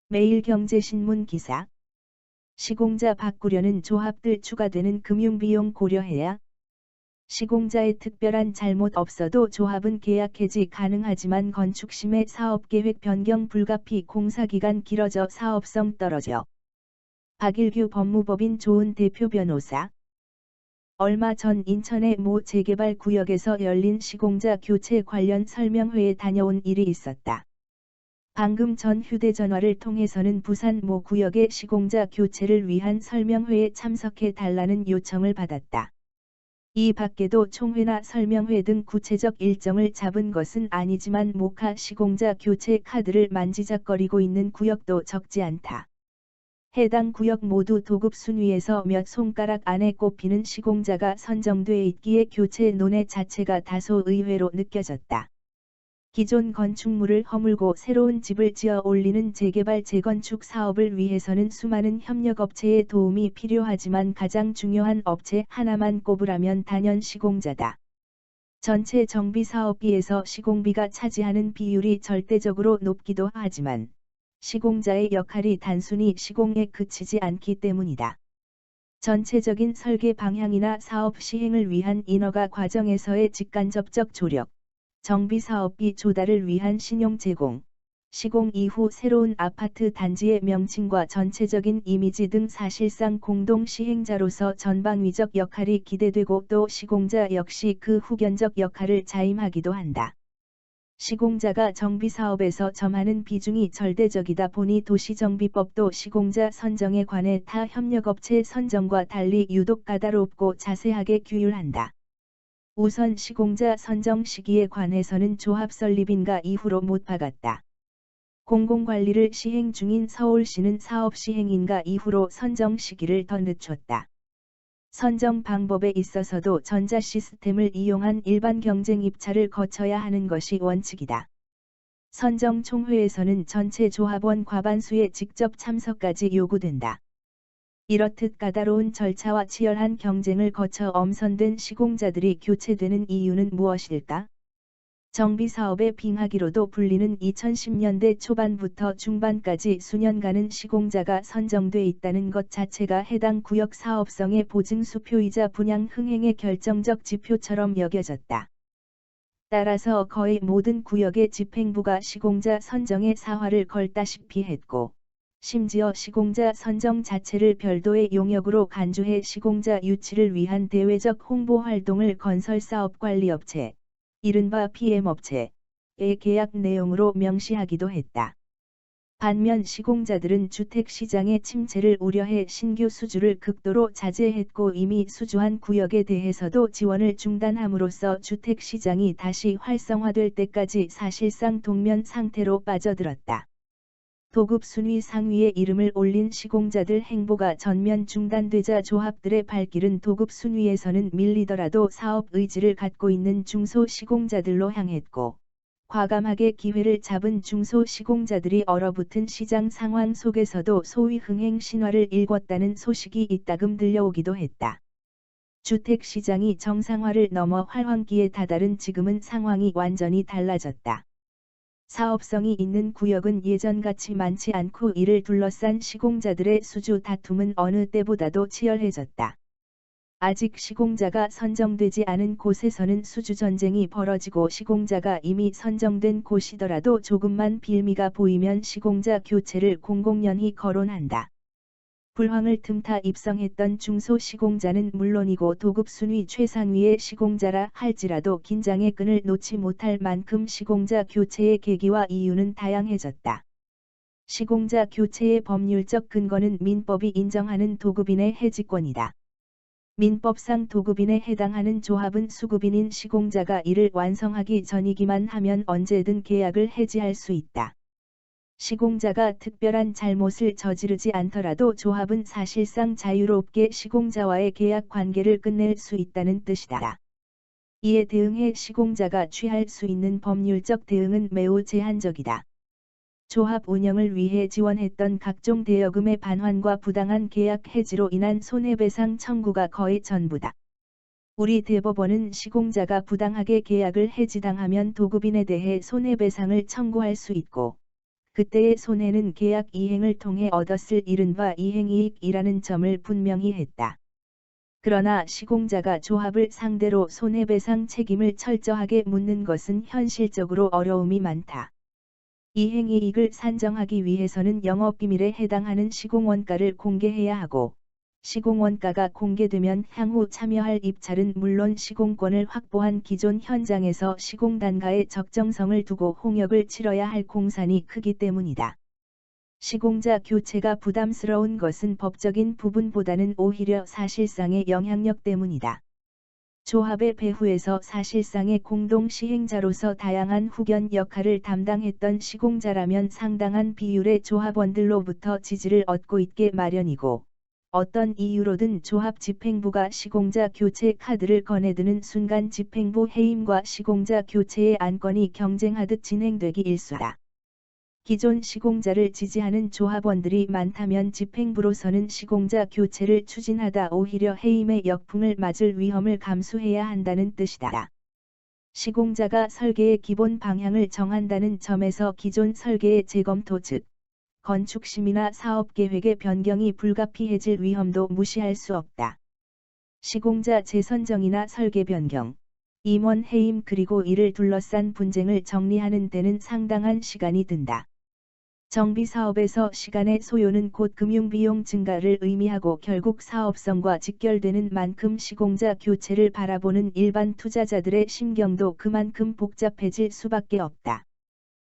매일경제신문 기사. 시공자 바꾸려는 조합들 추가되는 금융비용 고려해야. 시공자의 특별한 잘못 없어도 조합은 계약 해지 가능하지만 건축심해 사업계획 변경 불가피 공사기간 길어져 사업성 떨어져. 박일규 법무법인 조은 대표 변호사. 얼마 전 인천의 모 재개발 구역에서 열린 시공자 교체 관련 설명회에 다녀온 일이 있었다. 방금 전 휴대전화를 통해서는 부산 모 구역의 시공자 교체를 위한 설명회에 참석해 달라는 요청을 받았다. 이 밖에도 총회나 설명회 등 구체적 일정을 잡은 것은 아니지만 모카 시공자 교체 카드를 만지작거리고 있는 구역도 적지 않다. 해당 구역 모두 도급 순위에서 몇 손가락 안에 꼽히는 시공자가 선정돼 있기에 교체 논의 자체가 다소 의외로 느껴졌다. 기존 건축물을 허물고 새로운 집을 지어 올리는 재개발 재건축 사업을 위해서는 수많은 협력업체의 도움이 필요하지만 가장 중요한 업체 하나만 꼽으라면 단연 시공자다. 전체 정비사업비에서 시공비가 차지하는 비율이 절대적으로 높기도 하지만 시공자의 역할이 단순히 시공에 그치지 않기 때문이다. 전체적인 설계 방향이나 사업 시행을 위한 인허가 과정에서의 직간접적 조력, 정비사업비 조달을 위한 신용 제공, 시공 이후 새로운 아파트 단지의 명칭과 전체적인 이미지 등 사실상 공동 시행자로서 전방위적 역할이 기대되고 또 시공자 역시 그 후견적 역할을 자임하기도 한다. 시공자가 정비사업에서 점하는 비중이 절대적이다 보니 도시정비법도 시공자 선정에 관해 타 협력업체 선정과 달리 유독 까다롭고 자세하게 규율한다. 우선 시공자 선정 시기에 관해서는 조합 설립인가 이후로 못 박았다. 공공관리를 시행 중인 서울시는 사업 시행인가 이후로 선정 시기를 더 늦췄다. 선정 방법에 있어서도 전자 시스템을 이용한 일반 경쟁 입찰을 거쳐야 하는 것이 원칙이다. 선정 총회에서는 전체 조합원 과반수의 직접 참석까지 요구된다. 이렇듯 까다로운 절차와 치열한 경쟁을 거쳐 엄선된 시공자들이 교체되는 이유는 무엇일까? 정비사업의 빙하기로도 불리는 2010년대 초반부터 중반까지 수년간은 시공자가 선정돼 있다는 것 자체가 해당 구역 사업성의 보증수표이자 분양 흥행의 결정적 지표처럼 여겨졌다. 따라서 거의 모든 구역의 집행부가 시공자 선정에 사활을 걸다시피 했고, 심지어 시공자 선정 자체를 별도의 용역으로 간주해 시공자 유치를 위한 대외적 홍보 활동을 건설사업관리업체, 이른바 PM업체의 계약 내용으로 명시하기도 했다. 반면 시공자들은 주택시장의 침체를 우려해 신규 수주를 극도로 자제했고 이미 수주한 구역에 대해서도 지원을 중단함으로써 주택시장이 다시 활성화될 때까지 사실상 동면 상태로 빠져들었다. 도급 순위 상위에 이름을 올린 시공자들 행보가 전면 중단되자 조합들의 발길은 도급 순위에서는 밀리더라도 사업 의지를 갖고 있는 중소 시공자들로 향했고, 과감하게 기회를 잡은 중소 시공자들이 얼어붙은 시장 상황 속에서도 소위 흥행 신화를 일궜다는 소식이 이따금 들려오기도 했다. 주택시장이 정상화를 넘어 활황기에 다다른 지금은 상황이 완전히 달라졌다. 사업성이 있는 구역은 예전같이 많지 않고 이를 둘러싼 시공자들의 수주 다툼은 어느 때보다도 치열해졌다. 아직 시공자가 선정되지 않은 곳에서는 수주 전쟁이 벌어지고 시공자가 이미 선정된 곳이더라도 조금만 빌미가 보이면 시공자 교체를 공공연히 거론한다. 불황을 틈타 입성했던 중소 시공자는 물론이고 도급 순위 최상위의 시공자라 할지라도 긴장의 끈을 놓지 못할 만큼 시공자 교체의 계기와 이유는 다양해졌다. 시공자 교체의 법률적 근거는 민법이 인정하는 도급인의 해지권이다. 민법상 도급인에 해당하는 조합은 수급인인 시공자가 이를 완성하기 전이기만 하면 언제든 계약을 해지할 수 있다. 시공자가 특별한 잘못을 저지르지 않더라도 조합은 사실상 자유롭게 시공자와의 계약 관계를 끝낼 수 있다는 뜻이다. 이에 대응해 시공자가 취할 수 있는 법률적 대응은 매우 제한적이다. 조합 운영을 위해 지원했던 각종 대여금의 반환과 부당한 계약 해지로 인한 손해배상 청구가 거의 전부다. 우리 대법원은 시공자가 부당하게 계약을 해지당하면 도급인에 대해 손해배상을 청구할 수 있고, 그때의 손해는 계약 이행을 통해 얻었을 이른바 이행이익이라는 점을 분명히 했다. 그러나 시공자가 조합을 상대로 손해배상 책임을 철저하게 묻는 것은 현실적으로 어려움이 많다. 이행이익을 산정하기 위해서는 영업비밀에 해당하는 시공원가를 공개해야 하고, 시공원가가 공개되면 향후 참여할 입찰은 물론 시공권을 확보한 기존 현장에서 시공단가의 적정성을 두고 홍역을 치러야 할 공산이 크기 때문이다. 시공자 교체가 부담스러운 것은 법적인 부분보다는 오히려 사실상의 영향력 때문이다. 조합의 배후에서 사실상의 공동 시행자로서 다양한 후견 역할을 담당했던 시공자라면 상당한 비율의 조합원들로부터 지지를 얻고 있게 마련이고, 어떤 이유로든 조합 집행부가 시공자 교체 카드를 꺼내드는 순간 집행부 해임과 시공자 교체의 안건이 경쟁하듯 진행되기 일쑤다. 기존 시공자를 지지하는 조합원들이 많다면 집행부로서는 시공자 교체를 추진하다 오히려 해임의 역풍을 맞을 위험을 감수해야 한다는 뜻이다. 시공자가 설계의 기본 방향을 정한다는 점에서 기존 설계의 재검토 즉 건축심의나 사업계획의 변경이 불가피해질 위험도 무시할 수 없다. 시공자 재선정이나 설계 변경, 임원 해임 그리고 이를 둘러싼 분쟁을 정리하는 데는 상당한 시간이 든다. 정비사업에서 시간의 소요는 곧 금융비용 증가를 의미하고 결국 사업성과 직결되는 만큼 시공자 교체를 바라보는 일반 투자자들의 심경도 그만큼 복잡해질 수밖에 없다.